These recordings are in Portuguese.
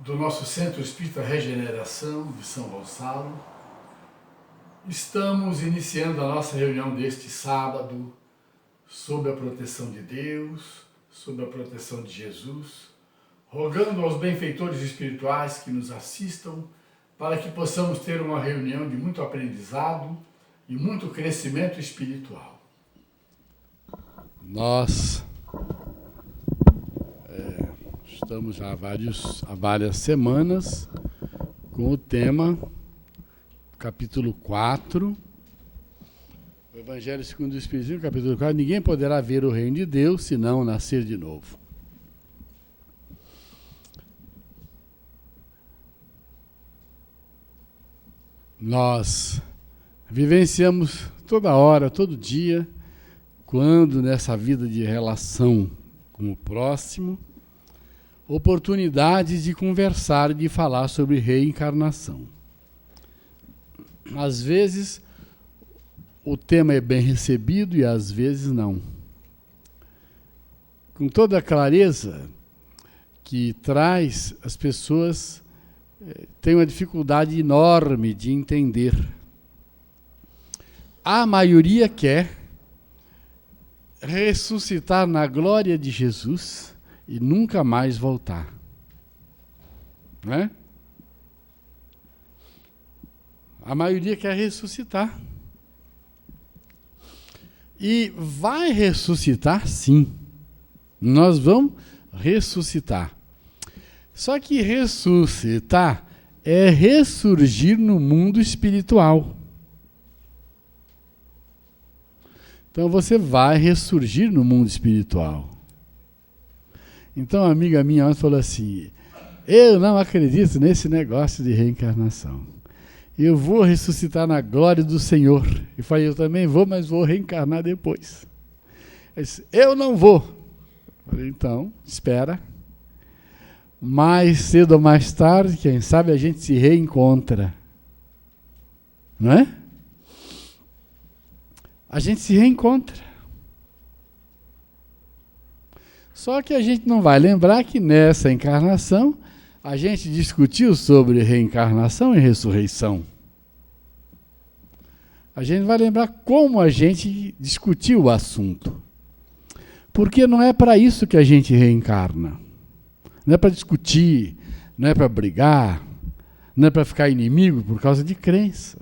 do nosso Centro Espírita Regeneração de São Gonçalo. Estamos iniciando a nossa reunião deste sábado sob a proteção de Deus, sob a proteção de Jesus, rogando aos benfeitores espirituais que nos assistam para que possamos ter uma reunião de muito aprendizado e muito crescimento espiritual. Nós estamos já há várias semanas com o tema, capítulo 4, o Evangelho segundo o Espiritismo, capítulo 4, ninguém poderá ver o reino de Deus se não nascer de novo. Nós vivenciamos toda hora, todo dia, quando nessa vida de relação com o próximo, oportunidades de conversar e de falar sobre reencarnação. Às vezes o tema é bem recebido e às vezes não. Com toda a clareza que traz, as pessoas têm uma dificuldade enorme de entender. A maioria quer ressuscitar na glória de Jesus e nunca mais voltar. Não é? A maioria quer ressuscitar. E vai ressuscitar, sim. Nós vamos ressuscitar. Só que ressuscitar é ressurgir no mundo espiritual. Então você vai ressurgir no mundo espiritual. Então uma amiga minha ontem falou assim, eu não acredito nesse negócio de reencarnação. Eu vou ressuscitar na glória do Senhor. Eu falei, eu também vou, mas vou reencarnar depois. Ela disse, eu não vou. Eu falei, então, espera. Mais cedo ou mais tarde, quem sabe a gente se reencontra. Não é? A gente se reencontra. Só que a gente não vai lembrar que nessa encarnação a gente discutiu sobre reencarnação e ressurreição. A gente vai lembrar como a gente discutiu o assunto. Porque não é para isso que a gente reencarna. Não é para discutir, não é para brigar, não é para ficar inimigo por causa de crença.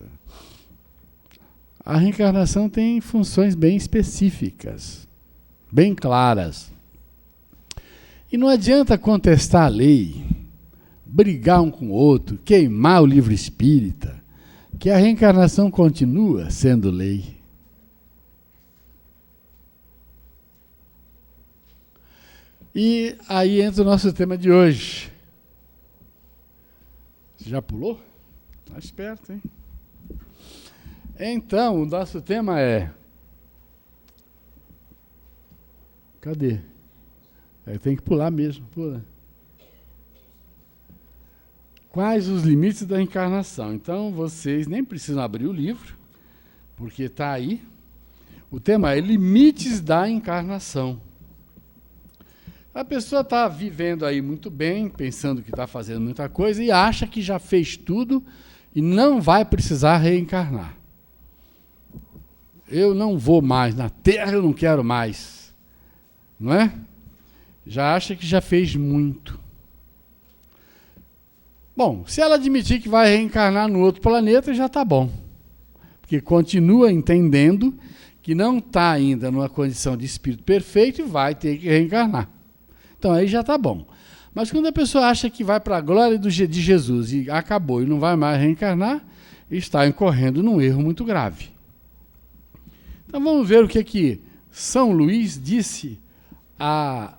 A reencarnação tem funções bem específicas, bem claras. E não adianta contestar a lei, brigar um com o outro, queimar o livro espírita, que a reencarnação continua sendo lei. E aí entra o nosso tema de hoje. Você já pulou? Está esperto, hein? Então, o nosso tema é... Cadê? Tem que pular mesmo, pula. Quais os limites da encarnação? Então, vocês nem precisam abrir o livro, porque está aí. O tema é limites da encarnação. A pessoa está vivendo aí muito bem, pensando que está fazendo muita coisa e acha que já fez tudo e não vai precisar reencarnar. Eu não vou mais, na Terra eu não quero mais. Não é? Já acha que já fez muito. Bom, se ela admitir que vai reencarnar no outro planeta, já está bom. Porque continua entendendo que não está ainda numa condição de espírito perfeito e vai ter que reencarnar. Então aí já está bom. Mas quando a pessoa acha que vai para a glória de Jesus e acabou e não vai mais reencarnar, está incorrendo num erro muito grave. Então vamos ver o que São Luís disse a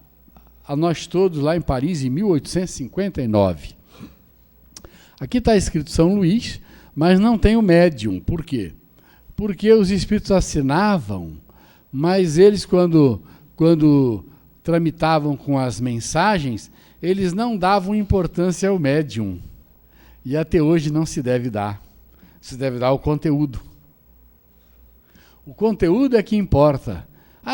nós todos lá em Paris em 1859. Aqui está escrito São Luís, mas não tem o médium. Por quê? Porque os espíritos assinavam, mas eles quando tramitavam com as mensagens, eles não davam importância ao médium. E até hoje não se deve dar. Se deve dar o conteúdo. O conteúdo é que importa.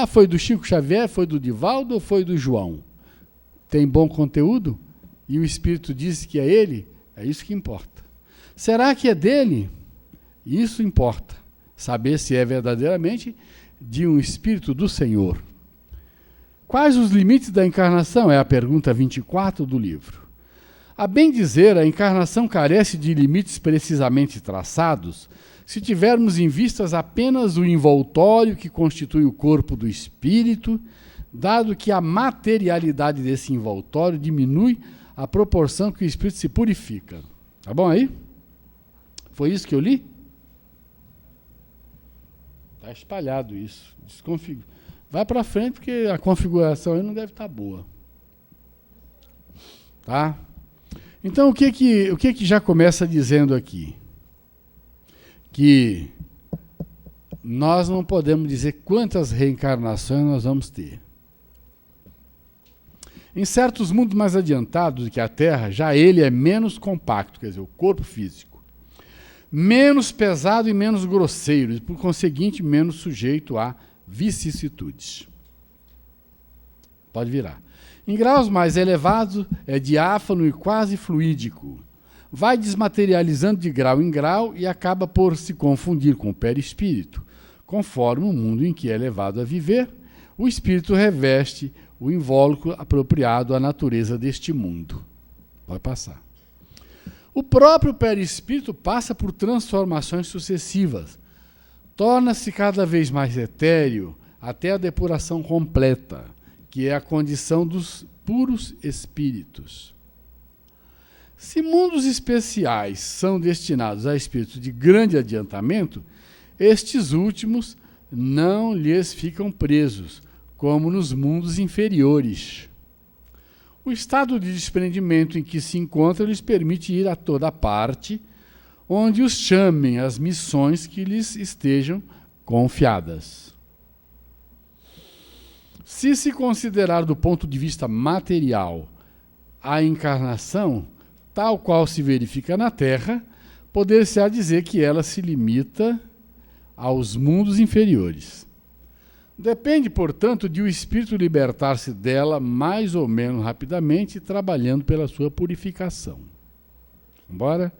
Foi do Chico Xavier, foi do Divaldo ou foi do João? Tem bom conteúdo? e o Espírito diz que é ele, é isso que importa. Será que é dele? Isso importa. Saber se é verdadeiramente de um Espírito do Senhor. Quais os limites da encarnação? É a pergunta 24 do livro. A bem dizer, a encarnação carece de limites precisamente traçados se tivermos em vistas apenas o envoltório que constitui o corpo do espírito, dado que a materialidade desse envoltório diminui à proporção que o espírito se purifica. Tá bom aí? Foi isso que eu li? Está espalhado isso. Vai para frente, porque a configuração aí não deve estar boa. Tá? Então, o que já começa dizendo aqui? Que nós não podemos dizer quantas reencarnações nós vamos ter. Em certos mundos mais adiantados do que a Terra, já ele é menos compacto, quer dizer, o corpo físico, menos pesado e menos grosseiro, e por conseguinte, menos sujeito a vicissitudes. Pode virar. Em graus mais elevados, é diáfano e quase fluídico. Vai desmaterializando de grau em grau e acaba por se confundir com o perispírito. Conforme o mundo em que é levado a viver, o espírito reveste o invólucro apropriado à natureza deste mundo. Vai passar. O próprio perispírito passa por transformações sucessivas. Torna-se cada vez mais etéreo até a depuração completa, que é a condição dos puros espíritos. Se mundos especiais são destinados a espíritos de grande adiantamento, estes últimos não lhes ficam presos, como nos mundos inferiores. O estado de desprendimento em que se encontram lhes permite ir a toda parte, onde os chamem as missões que lhes estejam confiadas. Se se considerar do ponto de vista material a encarnação, tal qual se verifica na Terra, poder-se-á dizer que ela se limita aos mundos inferiores. Depende, portanto, de o espírito libertar-se dela mais ou menos rapidamente, trabalhando pela sua purificação. Embora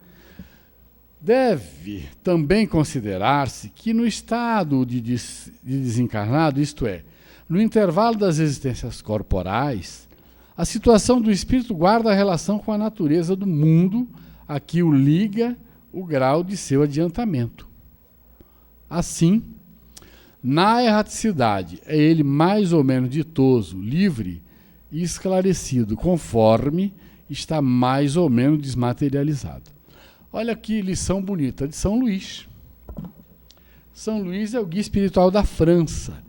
deve também considerar-se que no estado de desencarnado, isto é, no intervalo das existências corporais, a situação do espírito guarda relação com a natureza do mundo a que o liga o grau de seu adiantamento. Assim, na erraticidade, é ele mais ou menos ditoso, livre e esclarecido, conforme está mais ou menos desmaterializado. Olha que lição bonita de São Luís. São Luís é o guia espiritual da França.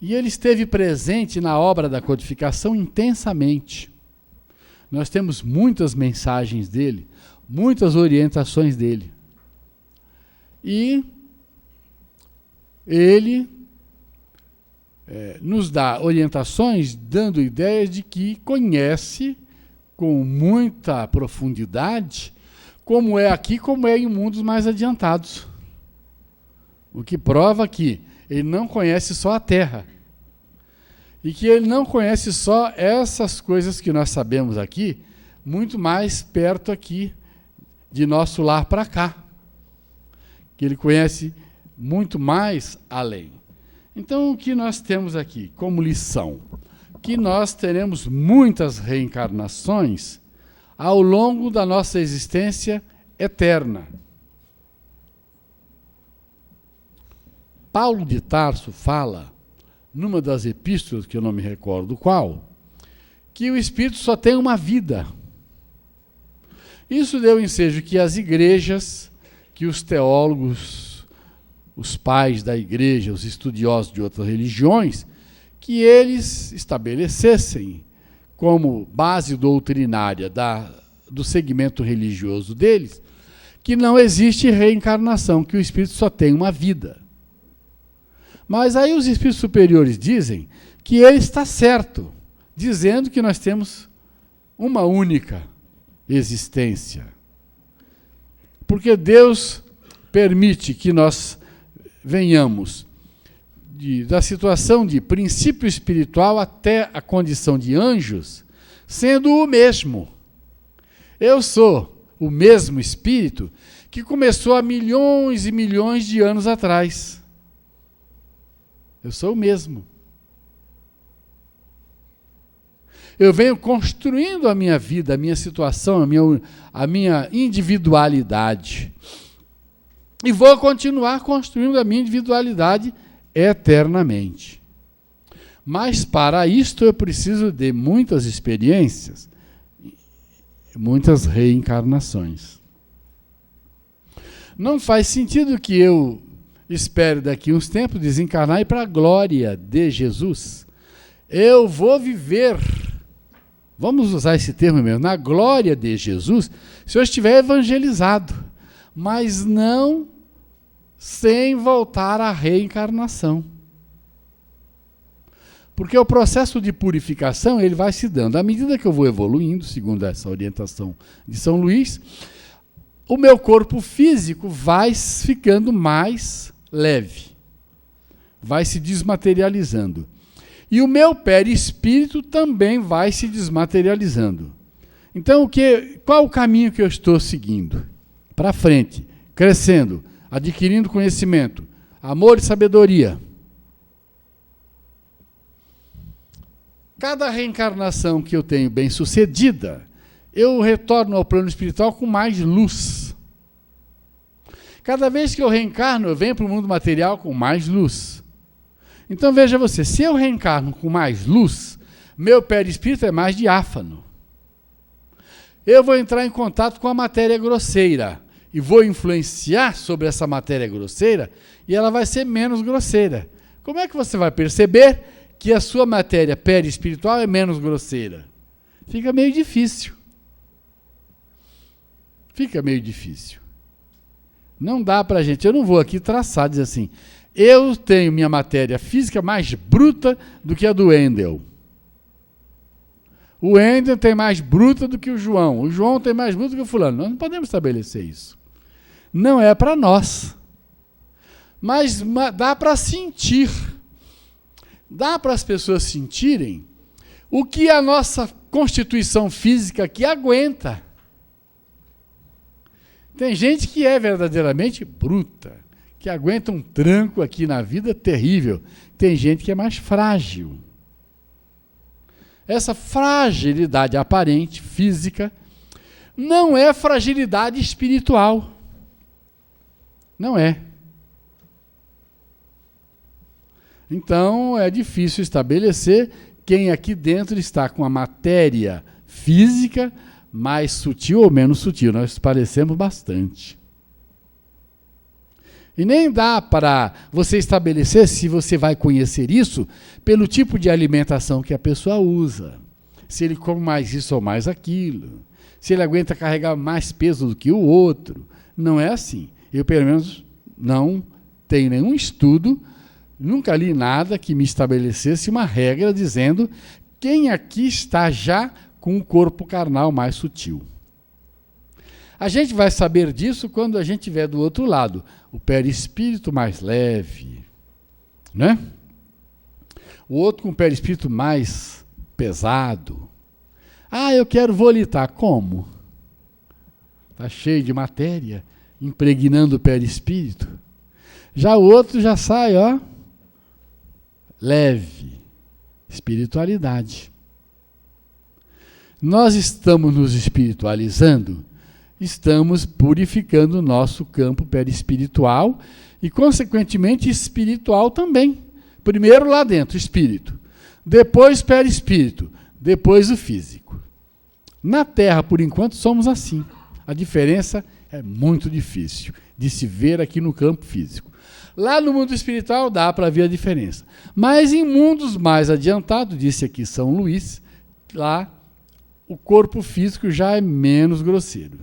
E ele esteve presente na obra da codificação intensamente. Nós temos muitas mensagens dele, muitas orientações dele. E ele nos dá orientações, dando ideias de que conhece com muita profundidade como é aqui, como é em mundos mais adiantados. O que prova que ele não conhece só a Terra. E que ele não conhece só essas coisas que nós sabemos aqui, muito mais perto aqui de nosso lar para cá. Que ele conhece muito mais além. Então, o que nós temos aqui como lição? Que nós teremos muitas reencarnações ao longo da nossa existência eterna. Paulo de Tarso fala, numa das epístolas, que eu não me recordo qual, que o espírito só tem uma vida. Isso deu ensejo que as igrejas, que os teólogos, os pais da igreja, os estudiosos de outras religiões, que eles estabelecessem como base doutrinária do segmento religioso deles, que não existe reencarnação, que o espírito só tem uma vida. Mas aí os espíritos superiores dizem que ele está certo, dizendo que nós temos uma única existência. Porque Deus permite que nós venhamos da situação de princípio espiritual até a condição de anjos, sendo o mesmo. Eu sou o mesmo espírito que começou há milhões e milhões de anos atrás. Eu sou o mesmo. Eu venho construindo a minha vida, a minha situação, a minha individualidade. E vou continuar construindo a minha individualidade eternamente. Mas para isto eu preciso de muitas experiências, muitas reencarnações. Não faz sentido que eu espere daqui uns tempos desencarnar e ir para a glória de Jesus. Eu vou viver, vamos usar esse termo mesmo, na glória de Jesus, se eu estiver evangelizado, mas não sem voltar à reencarnação. Porque o processo de purificação ele vai se dando. À medida que eu vou evoluindo, segundo essa orientação de São Luís, o meu corpo físico vai ficando mais leve, vai se desmaterializando. E o meu perispírito também vai se desmaterializando. Então, qual o caminho que eu estou seguindo? Para frente, crescendo, adquirindo conhecimento, amor e sabedoria. Cada reencarnação que eu tenho bem sucedida, eu retorno ao plano espiritual com mais luz. Cada vez que eu reencarno, eu venho para o mundo material com mais luz. Então veja você, se eu reencarno com mais luz, meu perispírito é mais diáfano. Eu vou entrar em contato com a matéria grosseira e vou influenciar sobre essa matéria grosseira e ela vai ser menos grosseira. Como é que você vai perceber que a sua matéria perispiritual é menos grosseira? Fica meio difícil. Fica meio difícil. Não dá para a gente, eu não vou aqui traçar, dizer assim, eu tenho minha matéria física mais bruta do que a do Wendel. O Wendel tem mais bruta do que o João tem mais bruta do que o fulano. Nós não podemos estabelecer isso. Não é para nós. Mas dá para sentir. Dá para as pessoas sentirem o que a nossa constituição física aqui aguenta. Tem gente que é verdadeiramente bruta, que aguenta um tranco aqui na vida terrível. Tem gente que é mais frágil. Essa fragilidade aparente, física, não é fragilidade espiritual. Não é. Então, é difícil estabelecer quem aqui dentro está com a matéria física mais sutil ou menos sutil. Nós parecemos bastante. E nem dá para você estabelecer se você vai conhecer isso pelo tipo de alimentação que a pessoa usa. Se ele come mais isso ou mais aquilo. Se ele aguenta carregar mais peso do que o outro. Não é assim. Eu, pelo menos, não tenho nenhum estudo, nunca li nada que me estabelecesse uma regra dizendo quem aqui está já com o corpo carnal mais sutil. A gente vai saber disso quando a gente estiver do outro lado, o perispírito mais leve, né? O outro com o perispírito mais pesado. Ah, eu quero volitar. Como? Está cheio de matéria, impregnando o perispírito. Já o outro já sai, ó, leve, espiritualidade. Nós estamos nos espiritualizando, estamos purificando o nosso campo perispiritual e, consequentemente, espiritual também. Primeiro lá dentro, espírito. Depois perispírito. Depois o físico. Na Terra, por enquanto, somos assim. A diferença é muito difícil de se ver aqui no campo físico. Lá no mundo espiritual dá para ver a diferença. Mas em mundos mais adiantados, disse aqui São Luís, lá o corpo físico já é menos grosseiro.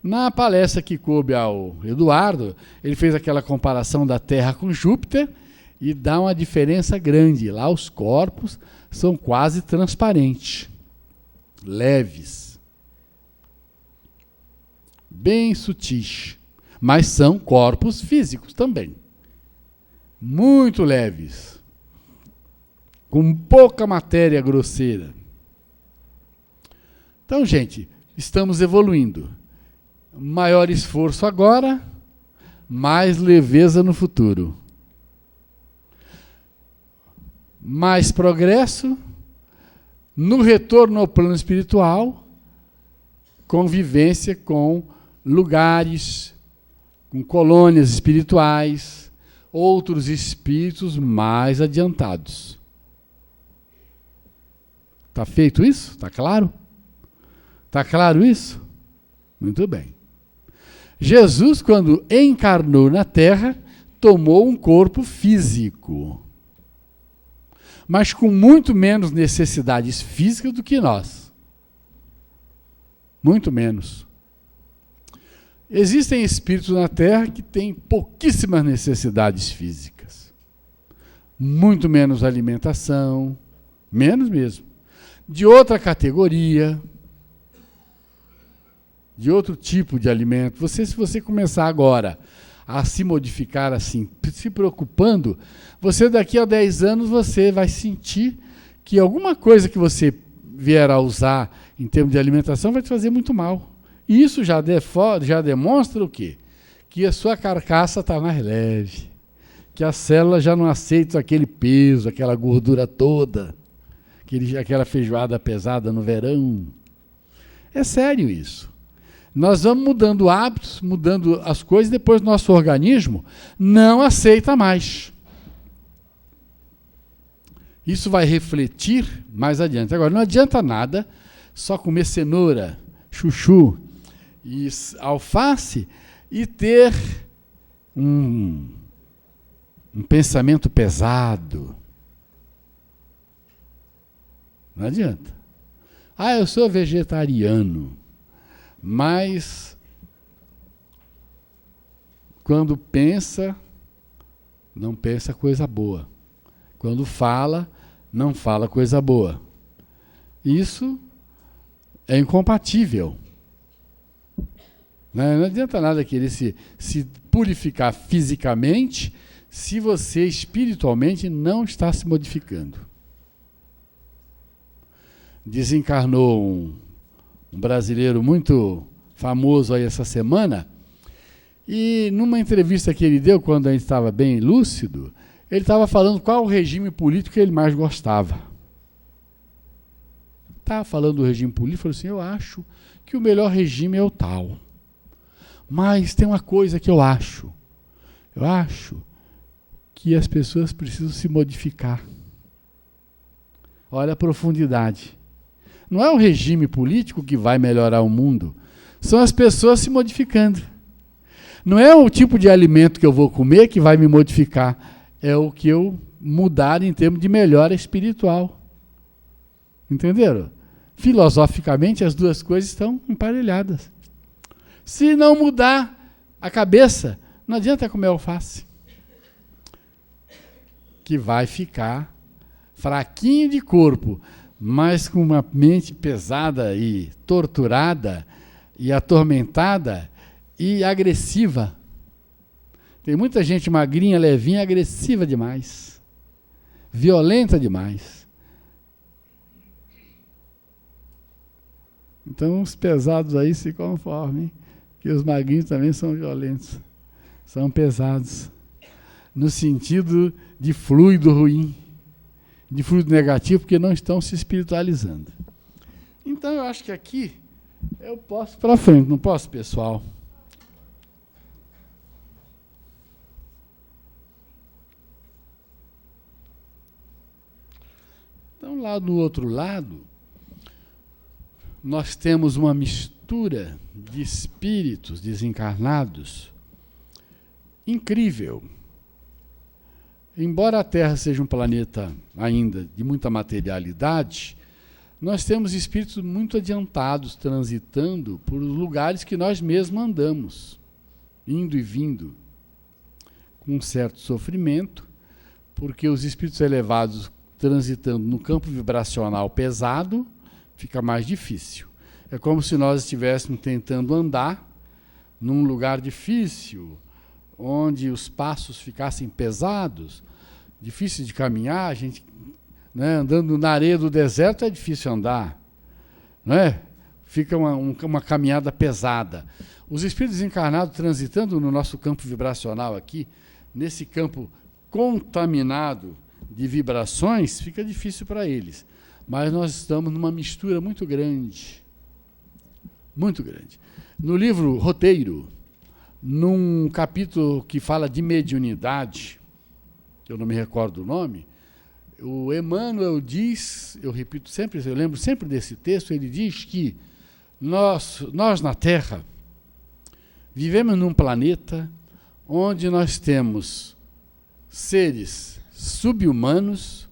Na palestra que coube ao Eduardo, ele fez aquela comparação da Terra com Júpiter e dá uma diferença grande. Lá os corpos são quase transparentes, leves, bem sutis, mas são corpos físicos também, muito leves, com pouca matéria grosseira. Então, gente, estamos evoluindo. Maior esforço agora, mais leveza no futuro. Mais progresso no retorno ao plano espiritual, convivência com lugares, com colônias espirituais, outros espíritos mais adiantados. Está feito isso? Está claro? Está claro isso? Muito bem. Jesus, quando encarnou na Terra, tomou um corpo físico, mas com muito menos necessidades físicas do que nós. Muito menos. Existem espíritos na Terra que têm pouquíssimas necessidades físicas. Muito menos alimentação, menos mesmo. De outra categoria, de outro tipo de alimento. Se você começar agora a se modificar assim, se preocupando, você daqui a 10 anos você vai sentir que alguma coisa que você vier a usar em termos de alimentação vai te fazer muito mal. E isso já demonstra o quê? Que a sua carcaça está mais leve, que as células já não aceitam aquele peso, aquela gordura toda, aquela feijoada pesada no verão. É sério isso. Nós vamos mudando hábitos, mudando as coisas, depois nosso organismo não aceita mais. Isso vai refletir mais adiante. Agora, não adianta nada só comer cenoura, chuchu e alface e ter um pensamento pesado. Não adianta. Eu sou vegetariano. Mas, quando pensa, não pensa coisa boa. Quando fala, não fala coisa boa. Isso é incompatível. Não adianta nada querer se purificar fisicamente se você espiritualmente não está se modificando. Desencarnou um brasileiro muito famoso aí essa semana, e numa entrevista que ele deu, quando a gente estava bem lúcido, ele estava falando qual o regime político que ele mais gostava. Estava falando do regime político, falou assim, eu acho que o melhor regime é o tal. Mas tem uma coisa que eu acho que as pessoas precisam se modificar. Olha a profundidade. Não é o regime político que vai melhorar o mundo, são as pessoas se modificando. Não é o tipo de alimento que eu vou comer que vai me modificar, é o que eu mudar em termos de melhora espiritual. Entenderam? Filosoficamente, as duas coisas estão emparelhadas. Se não mudar a cabeça, não adianta comer alface, que vai ficar fraquinho de corpo, mas com uma mente pesada e torturada e atormentada e agressiva. Tem muita gente magrinha, levinha, agressiva demais, violenta demais. Então os pesados aí se conformem, que os magrinhos também são violentos, são pesados, no sentido de fluido ruim, de fluido negativo, porque não estão se espiritualizando. Então eu acho que aqui eu posso para frente, não posso, pessoal? Então lá do outro lado, nós temos uma mistura de espíritos desencarnados incrível. Embora a Terra seja um planeta ainda de muita materialidade, nós temos espíritos muito adiantados transitando por lugares que nós mesmos andamos, indo e vindo, com um certo sofrimento, porque os espíritos elevados transitando no campo vibracional pesado, fica mais difícil. É como se nós estivéssemos tentando andar num lugar difícil, onde os passos ficassem pesados, difícil de caminhar, a gente, né, andando na areia do deserto é difícil andar, não é? fica uma caminhada pesada. Os espíritos encarnados transitando no nosso campo vibracional aqui, nesse campo contaminado de vibrações, fica difícil para eles. Mas nós estamos numa mistura muito grande. Muito grande. No livro Roteiro, num capítulo que fala de mediunidade, eu não me recordo o nome, o Emmanuel diz, eu repito sempre, eu lembro sempre desse texto, ele diz que nós na Terra vivemos num planeta onde nós temos seres sub-humanos,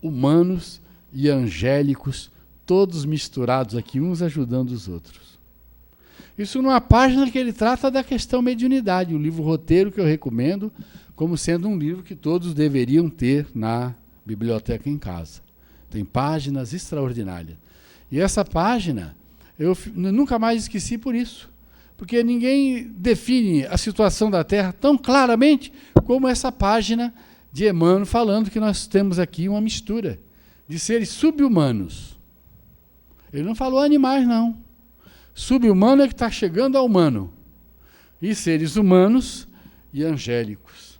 humanos e angélicos, todos misturados aqui, uns ajudando os outros. Isso numa página que ele trata da questão mediunidade, o livro Roteiro, que eu recomendo como sendo um livro que todos deveriam ter na biblioteca em casa. Tem páginas extraordinárias. E essa página, eu nunca mais esqueci por isso. Porque ninguém define a situação da Terra tão claramente como essa página de Emmanuel falando que nós temos aqui uma mistura de seres sub-humanos. Ele não falou animais, não. Sub-humano é que está chegando ao humano. E seres humanos e angélicos.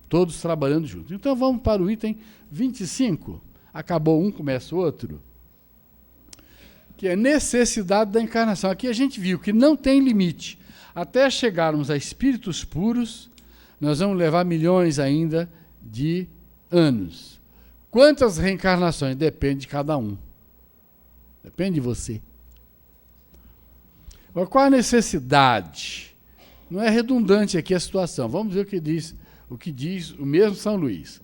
Todos trabalhando juntos. Então vamos para o item 25. Acabou um, começa o outro. Que é necessidade da encarnação. Aqui a gente viu que não tem limite. Até chegarmos a espíritos puros, nós vamos levar milhões ainda de anos. Quantas reencarnações? Depende de cada um. Depende de você. Agora, qual a necessidade? Não é redundante aqui a situação. Vamos ver o que diz o mesmo São Luís.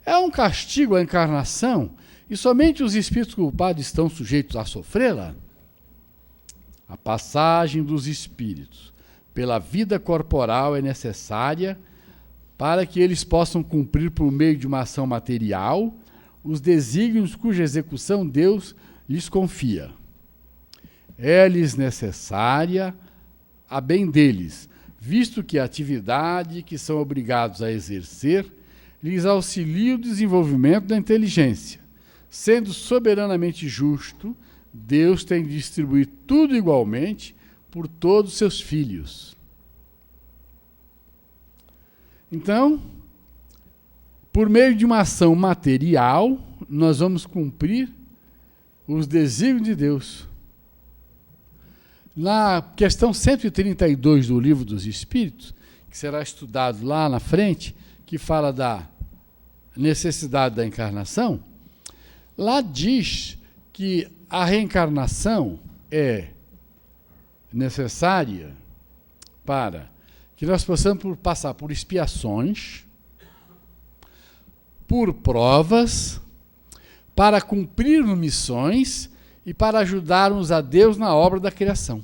É um castigo a encarnação e somente os espíritos culpados estão sujeitos a sofrê-la? A passagem dos espíritos pela vida corporal é necessária para que eles possam cumprir por meio de uma ação material os desígnios cuja execução Deus lhes confia. É-lhes necessária a bem deles, visto que a atividade que são obrigados a exercer lhes auxilia o desenvolvimento da inteligência. Sendo soberanamente justo, Deus tem de distribuir tudo igualmente por todos os seus filhos. Então, por meio de uma ação material, nós vamos cumprir os desígnios de Deus. Na questão 132 do Livro dos Espíritos, que será estudado lá na frente, que fala da necessidade da encarnação, lá diz que a reencarnação é necessária para que nós possamos passar por expiações, por provas, para cumprir missões e para ajudarmos a Deus na obra da criação.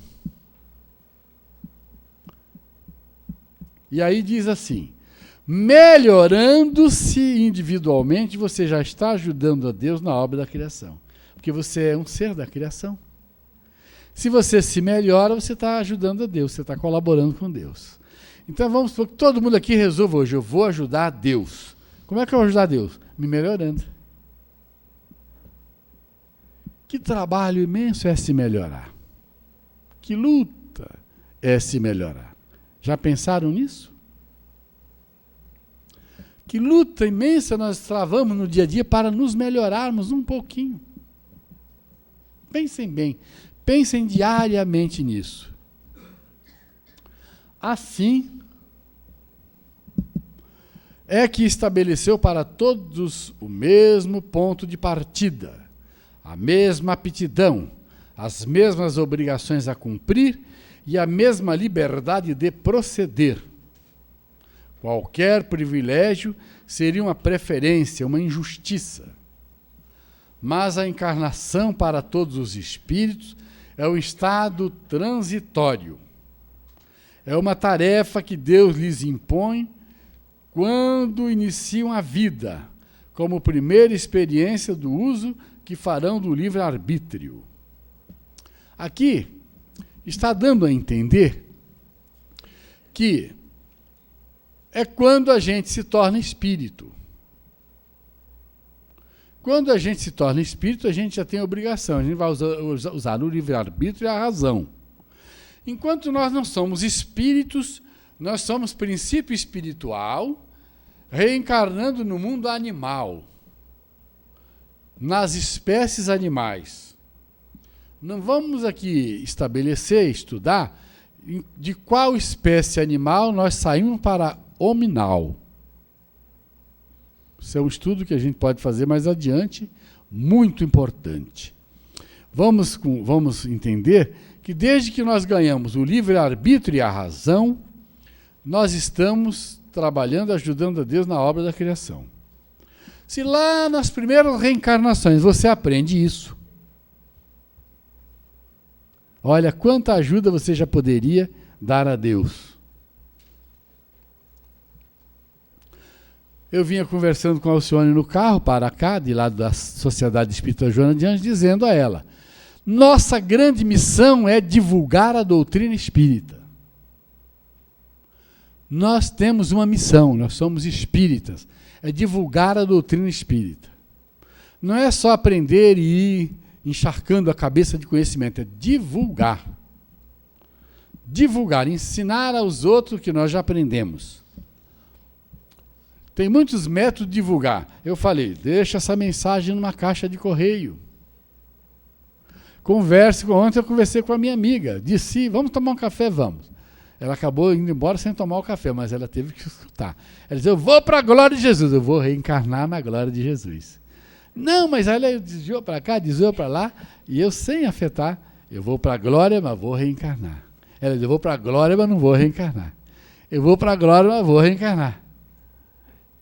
E aí diz assim: melhorando-se individualmente, você já está ajudando a Deus na obra da criação. Porque você é um ser da criação. Se você se melhora, você está ajudando a Deus, você está colaborando com Deus. Então vamos supor que todo mundo aqui resolva hoje: eu vou ajudar a Deus. Como é que eu vou ajudar a Deus? Me melhorando. Que trabalho imenso é se melhorar. Que luta é se melhorar. Já pensaram nisso? Que luta imensa nós travamos no dia a dia para nos melhorarmos um pouquinho. Pensem bem, pensem diariamente nisso. Assim, é que estabeleceu para todos o mesmo ponto de partida, a mesma aptidão, as mesmas obrigações a cumprir e a mesma liberdade de proceder. Qualquer privilégio seria uma preferência, uma injustiça. Mas a encarnação para todos os espíritos é um estado transitório. É uma tarefa que Deus lhes impõe quando iniciam a vida, como primeira experiência do uso que farão do livre-arbítrio. Aqui está dando a entender que é quando a gente se torna espírito. Quando a gente se torna espírito, a gente já tem a obrigação, a gente vai usar o livre-arbítrio e a razão. Enquanto nós não somos espíritos, nós somos princípio espiritual, reencarnando no mundo animal, nas espécies animais. Não vamos aqui estabelecer, estudar, de qual espécie animal nós saímos para hominal. Isso é um estudo que a gente pode fazer mais adiante, muito importante. Vamos entender que desde que nós ganhamos o livre-arbítrio e a razão, nós estamos trabalhando, ajudando a Deus na obra da criação. Se lá nas primeiras reencarnações você aprende isso, olha quanta ajuda você já poderia dar a Deus. Eu vinha conversando com a Alcione no carro, para cá, de lá da Sociedade Espírita Joana de Anjos, dizendo a ela, nossa grande missão é divulgar a doutrina espírita. Nós temos uma missão, nós somos espíritas, é divulgar a doutrina espírita. Não é só aprender e ir encharcando a cabeça de conhecimento, é divulgar. Divulgar, ensinar aos outros o que nós já aprendemos. Tem muitos métodos de divulgar. Eu falei, deixa essa mensagem numa caixa de correio. Ontem eu conversei com a minha amiga, disse, vamos tomar um café? Vamos. Ela acabou indo embora sem tomar o café, mas ela teve que escutar. Ela disse, eu vou para a glória de Jesus, eu vou reencarnar na glória de Jesus. Não, mas ela desviou para cá, desviou para lá, e eu sem afetar, eu vou para a glória, mas vou reencarnar. Ela disse, eu vou para a glória, mas não vou reencarnar. Eu vou para a glória, mas vou reencarnar.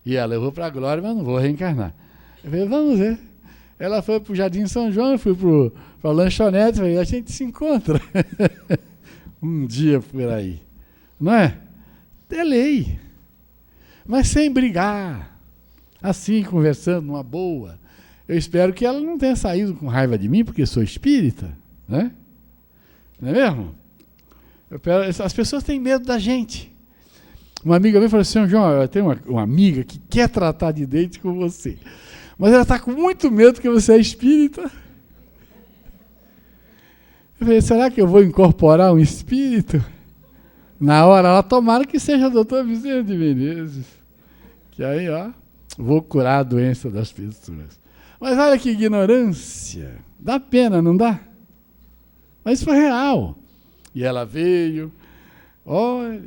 E ela, eu vou para a glória, mas não vou reencarnar. Eu falei, vamos ver. Ela foi para o Jardim São João, eu fui para a lanchonete, falei, a gente se encontra um dia por aí. Não é? É lei. Mas sem brigar. Assim, conversando, numa boa. Eu espero que ela não tenha saído com raiva de mim, porque sou espírita. Né? Não é mesmo? As pessoas têm medo da gente. Uma amiga minha falou assim, João, eu tenho uma amiga que quer tratar de dente com você. Mas ela está com muito medo que você é espírita. Eu falei, será que eu vou incorporar um espírito? Na hora, ela tomara que seja o doutor Vicente de Menezes. Que aí, ó, vou curar a doença das pessoas. Mas olha que ignorância. Dá pena, não dá? Mas isso foi real. E ela veio, olha,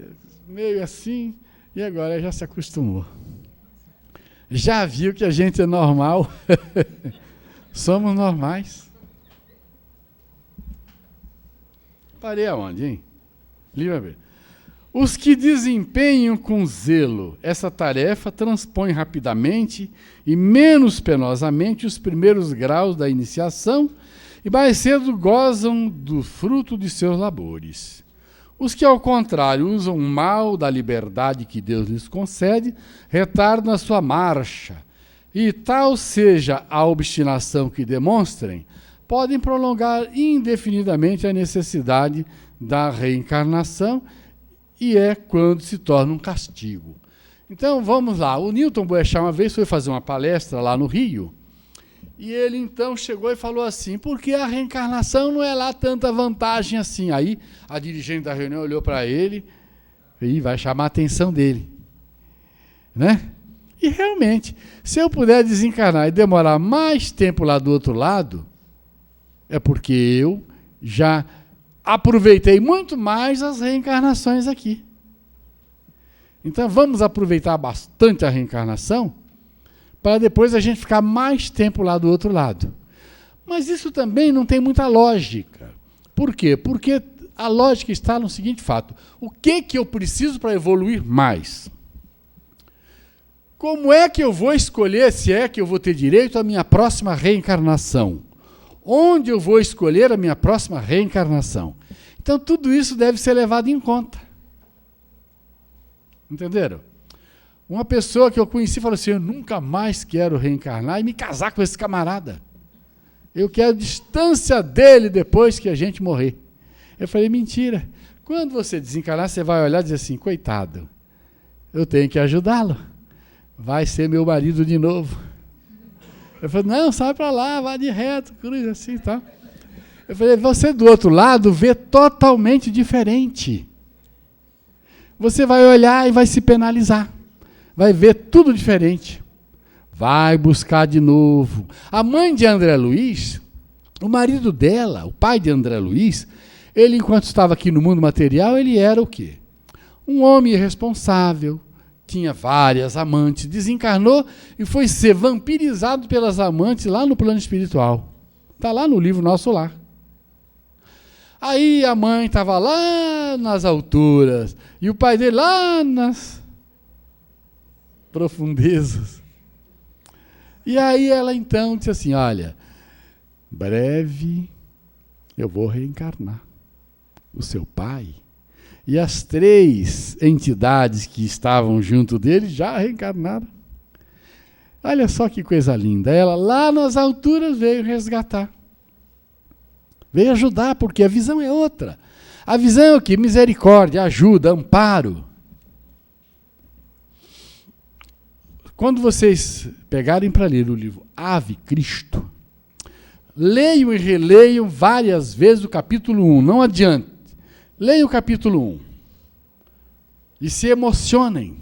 meio assim, e agora já se acostumou. Já viu que a gente é normal. Somos normais. Parei aonde, hein? Livra ver. Os que desempenham com zelo essa tarefa transpõem rapidamente e menos penosamente os primeiros graus da iniciação e mais cedo gozam do fruto de seus labores. Os que, ao contrário, usam mal da liberdade que Deus lhes concede, retardam a sua marcha, e tal seja a obstinação que demonstrem, podem prolongar indefinidamente a necessidade da reencarnação, e é quando se torna um castigo. Então, vamos lá. O Newton Boechat uma vez foi fazer uma palestra lá no Rio, e ele então chegou e falou assim, porque a reencarnação não é lá tanta vantagem assim. Aí a dirigente da reunião olhou para ele e vai chamar a atenção dele. Né? E realmente, se eu puder desencarnar e demorar mais tempo lá do outro lado, é porque eu já aproveitei muito mais as reencarnações aqui. Então vamos aproveitar bastante a reencarnação para depois a gente ficar mais tempo lá do outro lado. Mas isso também não tem muita lógica. Por quê? Porque a lógica está no seguinte fato. O que eu preciso para evoluir mais? Como é que eu vou escolher, se é que eu vou ter direito à minha próxima reencarnação? Onde eu vou escolher a minha próxima reencarnação? Então, tudo isso deve ser levado em conta. Entenderam? Uma pessoa que eu conheci falou assim, eu nunca mais quero reencarnar e me casar com esse camarada. Eu quero distância dele depois que a gente morrer. Eu falei, mentira. Quando você desencarnar, você vai olhar e dizer assim, coitado, eu tenho que ajudá-lo. Vai ser meu marido de novo. Eu falei, não, sai para lá, vai de reto, cruz assim e tal. Eu falei, você do outro lado vê totalmente diferente. Você vai olhar e vai se penalizar. Vai ver tudo diferente. Vai buscar de novo. A mãe de André Luiz, o marido dela, o pai de André Luiz, ele, enquanto estava aqui no mundo material, ele era o quê? Um homem irresponsável, tinha várias amantes, desencarnou e foi ser vampirizado pelas amantes lá no plano espiritual. Está lá no livro Nosso Lar. Aí a mãe estava lá nas alturas e o pai dele lá nas profundezas. E aí ela então disse assim, olha, breve eu vou reencarnar. O seu pai e as 3 entidades que estavam junto dele já reencarnaram. Olha só que coisa linda. Ela lá nas alturas veio resgatar. Veio ajudar, porque a visão é outra. A visão é o quê? Misericórdia, ajuda, amparo. Quando vocês pegarem para ler o livro Ave Cristo, leiam e releiam várias vezes o capítulo 1, não adianta. Leiam o capítulo 1 e se emocionem.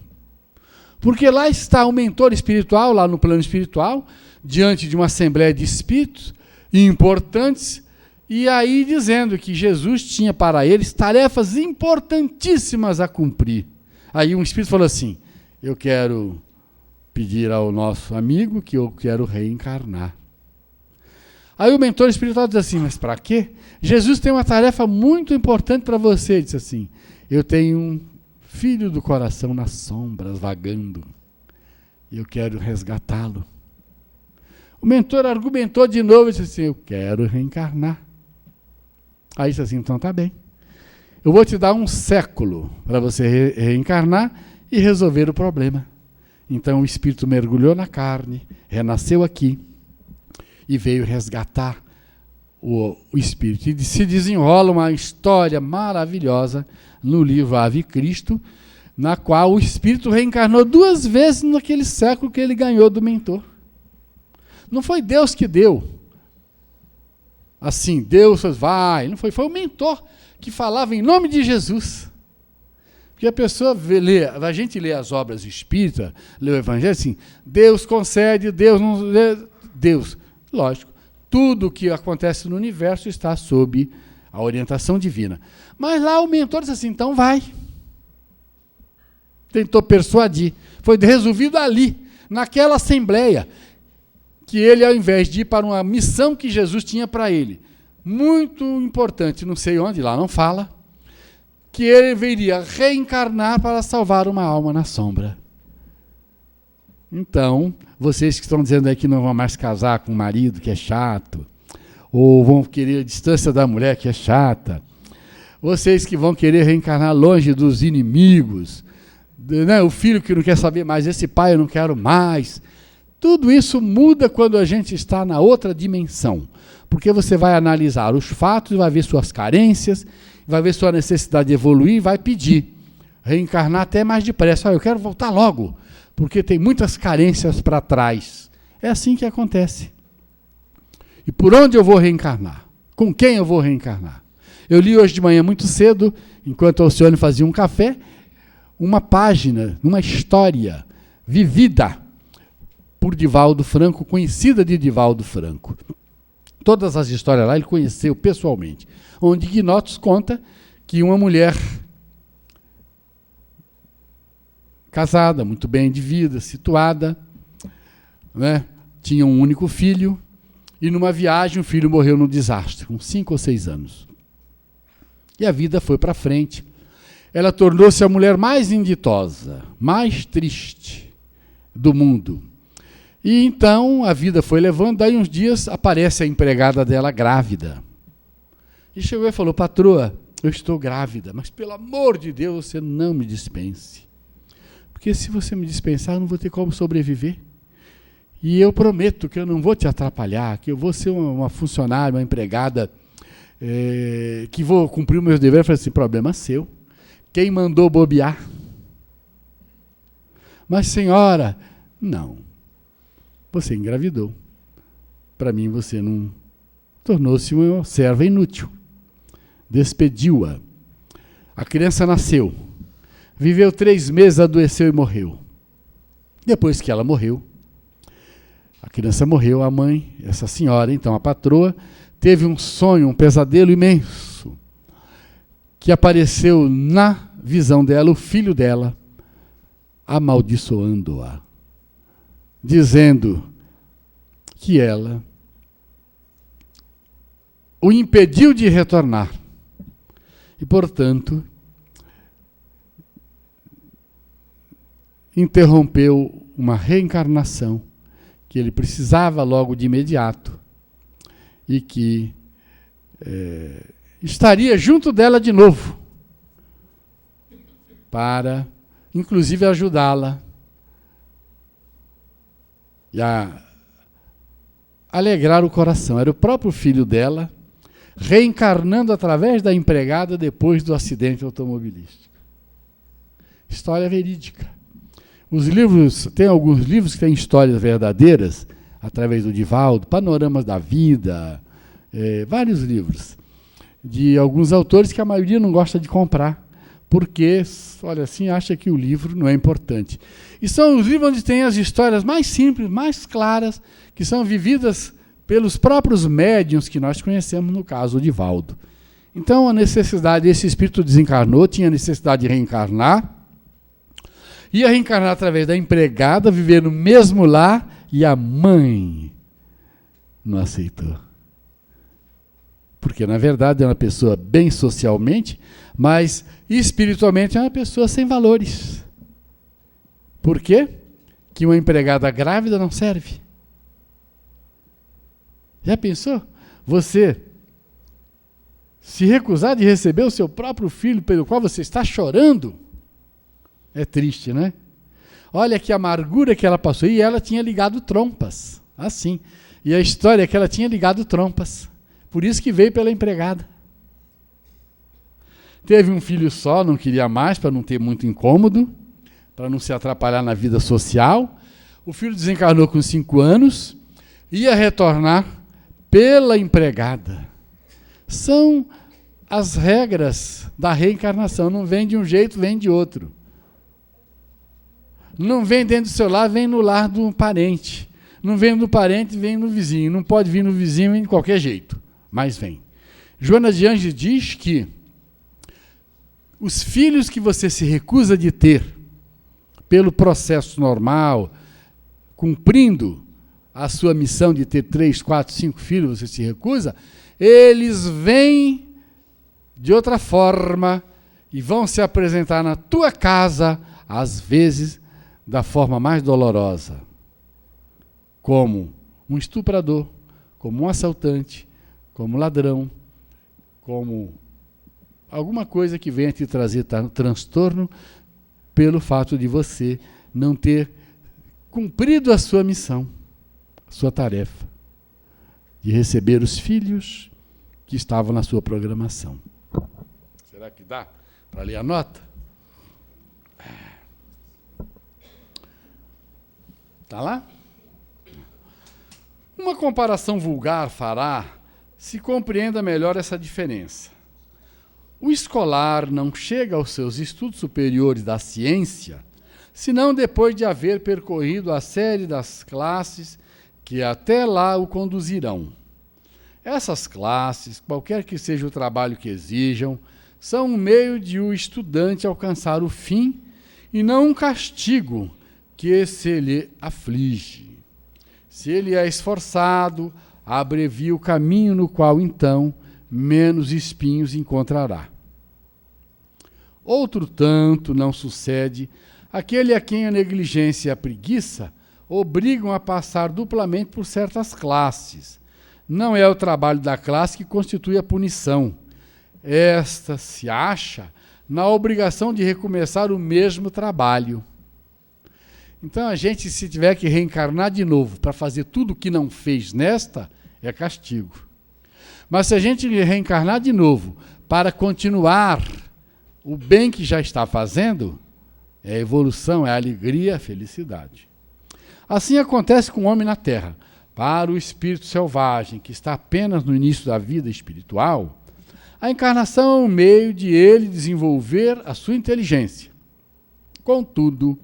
Porque lá está o mentor espiritual, lá no plano espiritual, diante de uma assembleia de espíritos importantes, e aí dizendo que Jesus tinha para eles tarefas importantíssimas a cumprir. Aí um espírito falou assim, eu quero pedir ao nosso amigo que eu quero reencarnar. Aí o mentor espiritual diz assim, mas para quê? Jesus tem uma tarefa muito importante para você. Ele disse assim, eu tenho um filho do coração nas sombras, vagando, e eu quero resgatá-lo. O mentor argumentou de novo e disse assim, eu quero reencarnar. Aí disse assim, então tá bem. Eu vou te dar 1 século para você reencarnar e resolver o problema. Então o espírito mergulhou na carne, renasceu aqui e veio resgatar o espírito. E se desenrola uma história maravilhosa no livro Ave Cristo, na qual o espírito reencarnou 2 vezes naquele século que ele ganhou do mentor. Não foi Deus que deu. Assim, Deus vai, não foi, foi o mentor que falava em nome de Jesus. Porque a pessoa lê, a gente lê as obras espíritas, lê o Evangelho, assim, Deus concede, Deus não... Deus, lógico, tudo o que acontece no universo está sob a orientação divina. Mas lá o mentor disse assim, então vai. Tentou persuadir. Foi resolvido ali, naquela assembleia, que ele, ao invés de ir para uma missão que Jesus tinha para ele, muito importante, não sei onde, lá não fala, que ele viria reencarnar para salvar uma alma na sombra. Então, vocês que estão dizendo aí que não vão mais casar com o marido, que é chato, ou vão querer a distância da mulher, que é chata, vocês que vão querer reencarnar longe dos inimigos, né, o filho que não quer saber mais, esse pai eu não quero mais, tudo isso muda quando a gente está na outra dimensão, porque você vai analisar os fatos, vai ver suas carências, vai ver sua necessidade de evoluir e vai pedir, reencarnar até mais depressa. Eu quero voltar logo, porque tem muitas carências para trás. É assim que acontece. E por onde eu vou reencarnar? Com quem eu vou reencarnar? Eu li hoje de manhã muito cedo, enquanto o Alcione fazia um café, uma página, uma história vivida por Divaldo Franco, conhecida de Divaldo Franco. Todas as histórias lá ele conheceu pessoalmente. Onde Ignotos conta que uma mulher casada, muito bem de vida, situada, né, tinha um único filho, e numa viagem o filho morreu num desastre, com 5 ou 6 anos. E a vida foi para frente. Ela tornou-se a mulher mais inditosa, mais triste do mundo. E então a vida foi levando, daí uns dias aparece a empregada dela grávida. E chegou e falou, patroa, eu estou grávida, mas pelo amor de Deus você não me dispense. Porque se você me dispensar eu não vou ter como sobreviver. E eu prometo que eu não vou te atrapalhar, que eu vou ser uma funcionária, uma empregada, que vou cumprir os meus deveres. Eu falei assim, problema seu. Quem mandou bobear? Mas senhora, não. Você engravidou. para mim você não tornou-se uma serva inútil. Despediu-a. A criança nasceu. Viveu 3 meses, adoeceu e morreu. Depois que ela morreu, a criança morreu, a mãe, essa senhora, então a patroa, teve um sonho, um pesadelo imenso, que apareceu na visão dela, o filho dela, amaldiçoando-a, dizendo que ela o impediu de retornar. E, portanto, interrompeu uma reencarnação que ele precisava logo de imediato e que estaria junto dela de novo para, inclusive, ajudá-la e a alegrar o coração. Era o próprio filho dela reencarnando através da empregada depois do acidente automobilístico. História verídica. Os livros, tem alguns livros que têm histórias verdadeiras, através do Divaldo, Panoramas da Vida, vários livros, de alguns autores que a maioria não gosta de comprar, porque, olha assim, acha que o livro não é importante. E são os livros onde tem as histórias mais simples, mais claras, que são vividas pelos próprios médiuns que nós conhecemos, no caso, o Divaldo. Então, a necessidade, esse espírito desencarnou, tinha necessidade de reencarnar, ia reencarnar através da empregada, viver no mesmo lar, e a mãe não aceitou. Porque, na verdade, é uma pessoa bem socialmente, mas espiritualmente é uma pessoa sem valores. Por quê? Que uma empregada grávida não serve. Já pensou? Você se recusar de receber o seu próprio filho pelo qual você está chorando? É triste, né? Olha que amargura que ela passou. E ela tinha ligado trompas. Assim. E a história é que ela tinha ligado trompas. Por isso que veio pela empregada. Teve um filho só, não queria mais, para não ter muito incômodo, para não se atrapalhar na vida social. O filho desencarnou com 5 anos, ia retornar pela empregada. São as regras da reencarnação. Não vem de um jeito, vem de outro. Não vem dentro do seu lar, vem no lar do parente. Não vem do parente, vem no vizinho. Não pode vir no vizinho de qualquer jeito, mas vem. Joana de Ângeles diz que os filhos que você se recusa de ter pelo processo normal, cumprindo a sua missão de ter 3, 4, 5 filhos, você se recusa, eles vêm de outra forma e vão se apresentar na tua casa, às vezes, da forma mais dolorosa, como um estuprador, como um assaltante, como um ladrão, como alguma coisa que venha te trazer transtorno pelo fato de você não ter cumprido a sua missão, a sua tarefa, de receber os filhos que estavam na sua programação. Será que dá para ler a nota? Está lá? Uma comparação vulgar fará se compreenda melhor essa diferença. O escolar não chega aos seus estudos superiores da ciência, senão depois de haver percorrido a série das classes que até lá o conduzirão. Essas classes, qualquer que seja o trabalho que exijam, são um meio de o estudante alcançar o fim e não um castigo que se lhe aflige. Se ele é esforçado, abrevia o caminho no qual, então, menos espinhos encontrará. Outro tanto não sucede aquele a quem a negligência e a preguiça obrigam a passar duplamente por certas classes. Não é o trabalho da classe que constitui a punição. Esta se acha na obrigação de recomeçar o mesmo trabalho. Então, a gente, se tiver que reencarnar de novo para fazer tudo o que não fez nesta, é castigo. Mas se a gente reencarnar de novo para continuar o bem que já está fazendo, é a evolução, é a alegria, a felicidade. Assim acontece com o homem na Terra. Para o espírito selvagem, que está apenas no início da vida espiritual, a encarnação é um meio de ele desenvolver a sua inteligência. Contudo,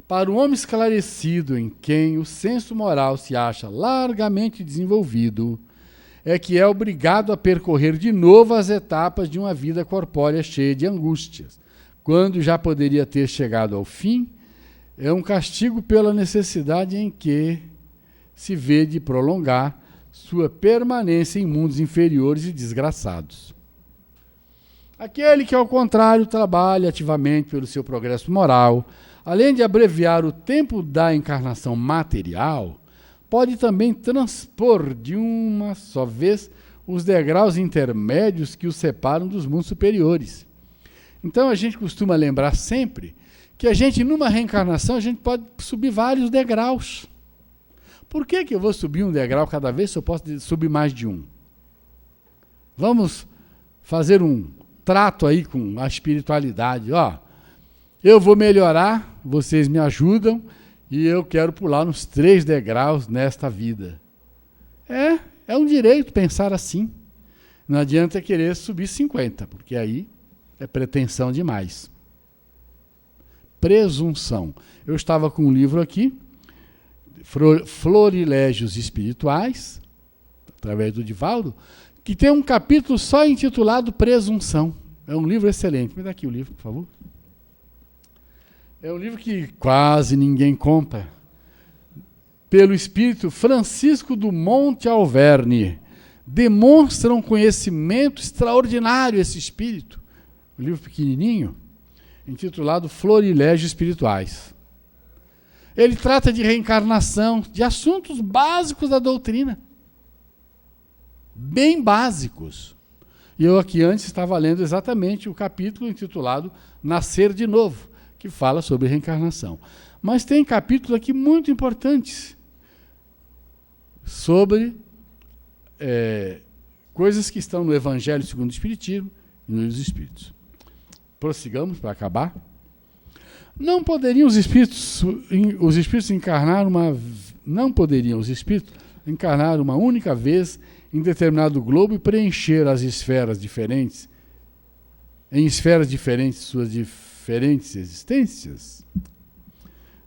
para o homem esclarecido em quem o senso moral se acha largamente desenvolvido, é que é obrigado a percorrer de novo as etapas de uma vida corpórea cheia de angústias, quando já poderia ter chegado ao fim. É um castigo pela necessidade em que se vê de prolongar sua permanência em mundos inferiores e desgraçados. Aquele que, ao contrário, trabalha ativamente pelo seu progresso moral, além de abreviar o tempo da encarnação material, pode também transpor de uma só vez os degraus intermédios que os separam dos mundos superiores. Então a gente costuma lembrar sempre que a gente, numa reencarnação, a gente pode subir vários degraus. Por que eu vou subir um degrau cada vez se eu posso subir mais de um? Vamos fazer um trato aí com a espiritualidade. Ó, eu vou melhorar, vocês me ajudam e eu quero pular nos 3 degraus nesta vida. É um direito pensar assim. Não adianta querer subir 50, porque aí é pretensão demais. Presunção. Eu estava com um livro aqui, Florilégios Espirituais, através do Divaldo, que tem um capítulo só intitulado Presunção. É um livro excelente. Me dá aqui o livro, por favor. É um livro que quase ninguém compra. Pelo espírito Francisco do Monte Alverne. Demonstra um conhecimento extraordinário esse espírito. Um livro pequenininho, intitulado Florilégios Espirituais. Ele trata de reencarnação, de assuntos básicos da doutrina. Bem básicos. E eu aqui antes estava lendo exatamente o capítulo intitulado Nascer de Novo, que fala sobre reencarnação. Mas tem capítulos aqui muito importantes sobre coisas que estão no Evangelho segundo o Espiritismo e nos Espíritos. Prossigamos para acabar. Não poderiam os espíritos encarnar uma única vez em determinado globo e preencher as esferas diferentes, em esferas diferentes, suas diferentes existências?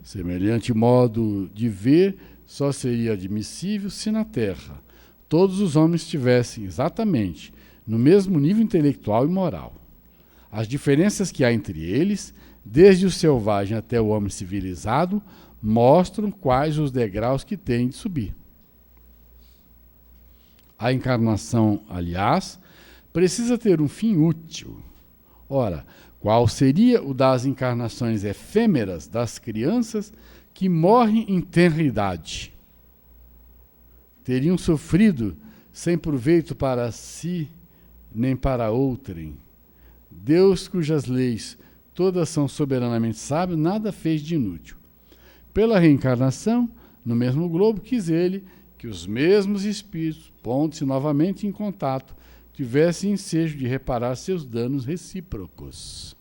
Semelhante modo de ver só seria admissível se na Terra todos os homens estivessem exatamente no mesmo nível intelectual e moral. As diferenças que há entre eles, desde o selvagem até o homem civilizado, mostram quais os degraus que têm de subir. A encarnação, aliás, precisa ter um fim útil. Ora, qual seria o das encarnações efêmeras das crianças que morrem em tenra idade? Teriam sofrido sem proveito para si nem para outrem. Deus, cujas leis todas são soberanamente sábias, nada fez de inútil. Pela reencarnação, no mesmo globo, quis ele que os mesmos espíritos, pondo-se novamente em contato, tivessem ensejo de reparar seus danos recíprocos.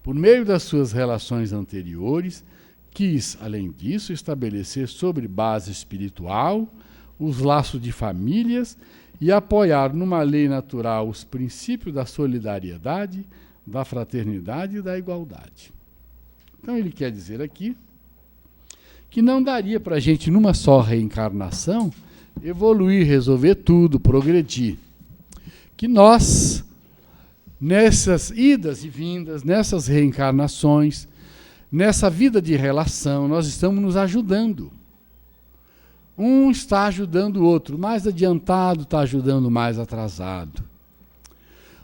Por meio das suas relações anteriores, quis, além disso, estabelecer sobre base espiritual os laços de famílias e apoiar numa lei natural os princípios da solidariedade, da fraternidade e da igualdade. Então ele quer dizer aqui que não daria para a gente, numa só reencarnação, evoluir, resolver tudo, progredir. Que nós, nessas idas e vindas, nessas reencarnações, nessa vida de relação, nós estamos nos ajudando. Um está ajudando o outro, mais adiantado está ajudando o mais atrasado.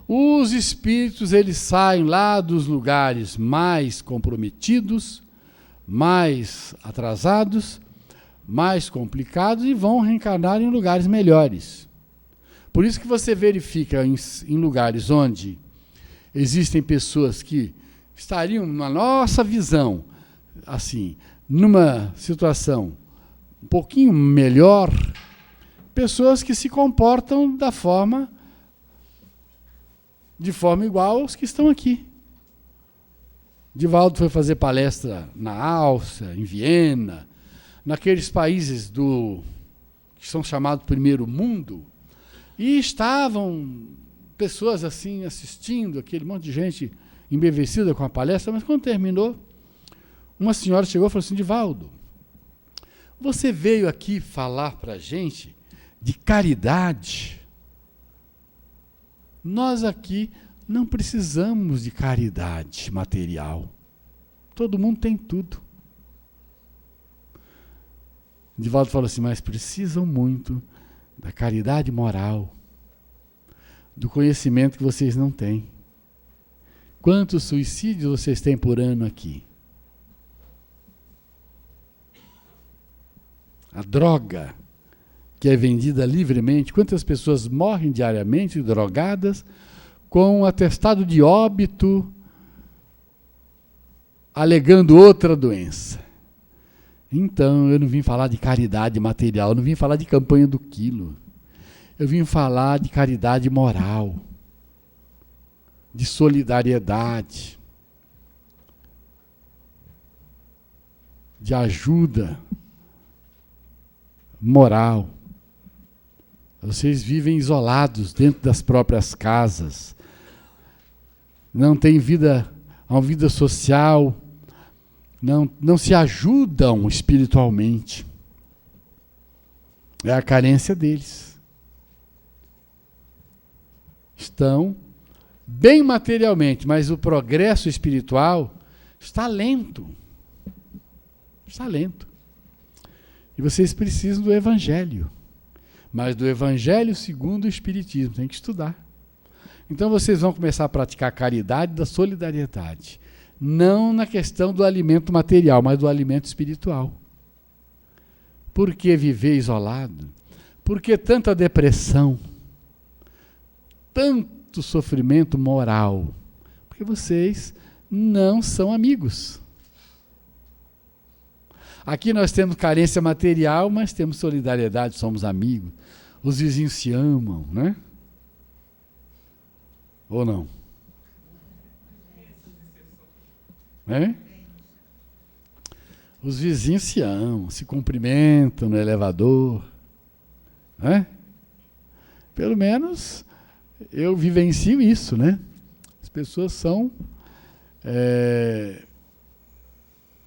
Os espíritos, eles saem lá dos lugares mais comprometidos, mais atrasados, mais complicados e vão reencarnar em lugares melhores. Por isso que você verifica em lugares onde existem pessoas que estariam, na nossa visão, assim, numa situação um pouquinho melhor, pessoas que se comportam de forma igual aos que estão aqui. Divaldo foi fazer palestra na Áustria, em Viena. naqueles países que são chamados primeiro mundo, e estavam pessoas assim assistindo, aquele monte de gente embevecida com a palestra, mas quando terminou, uma senhora chegou e falou assim: Divaldo, você veio aqui falar para a gente de caridade. Nós aqui não precisamos de caridade material. Todo mundo tem tudo. Divaldo falou assim: mas precisam muito da caridade moral, do conhecimento que vocês não têm. Quantos suicídios vocês têm por ano aqui? A droga que é vendida livremente, quantas pessoas morrem diariamente drogadas com um atestado de óbito alegando outra doença. Então, eu não vim falar de caridade material, eu não vim falar de campanha do quilo. Eu vim falar de caridade moral, de solidariedade, de ajuda moral. Vocês vivem isolados dentro das próprias casas, não têm uma vida social, não se ajudam espiritualmente. É a carência deles. Estão bem materialmente, mas o progresso espiritual está lento. Está lento. E vocês precisam do Evangelho. Mas do Evangelho segundo o Espiritismo. Tem que estudar. Então vocês vão começar a praticar a caridade da solidariedade. Não na questão do alimento material, mas do alimento espiritual. Por que viver isolado? Por que tanta depressão? Tanto sofrimento moral? Porque vocês não são amigos. Aqui nós temos carência material, mas temos solidariedade, somos amigos. Os vizinhos se amam, né? Ou não? É? Os vizinhos se amam, se cumprimentam no elevador. Né? Pelo menos eu vivencio isso, né? As pessoas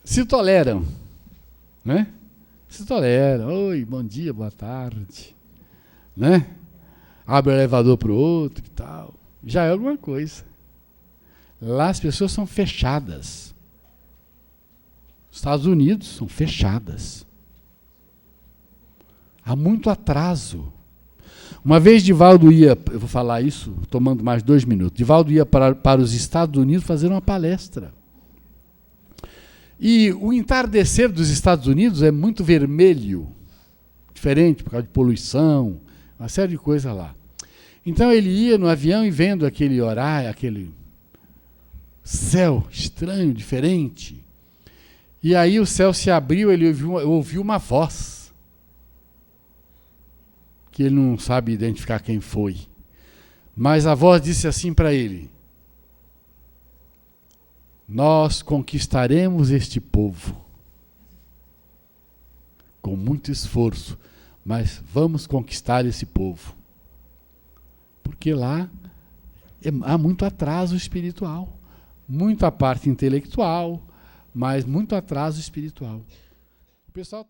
se toleram. Né? Se tolera. Oi, bom dia, boa tarde. Né? Abre o elevador para o outro e tal. Já é alguma coisa. Lá as pessoas são fechadas. Os Estados Unidos são fechadas. Há muito atraso. Uma vez Divaldo ia, eu vou falar isso tomando mais 2 minutos, Divaldo ia para os Estados Unidos fazer uma palestra. E o entardecer dos Estados Unidos é muito vermelho, diferente por causa de poluição, uma série de coisas lá. Então ele ia no avião e vendo aquele horário, aquele céu estranho, diferente. E aí o céu se abriu, ele ouviu uma voz, que ele não sabe identificar quem foi. Mas a voz disse assim para ele: nós conquistaremos este povo com muito esforço, mas vamos conquistar esse povo. Porque lá há muito atraso espiritual, muita parte intelectual, mas muito atraso espiritual. O pessoal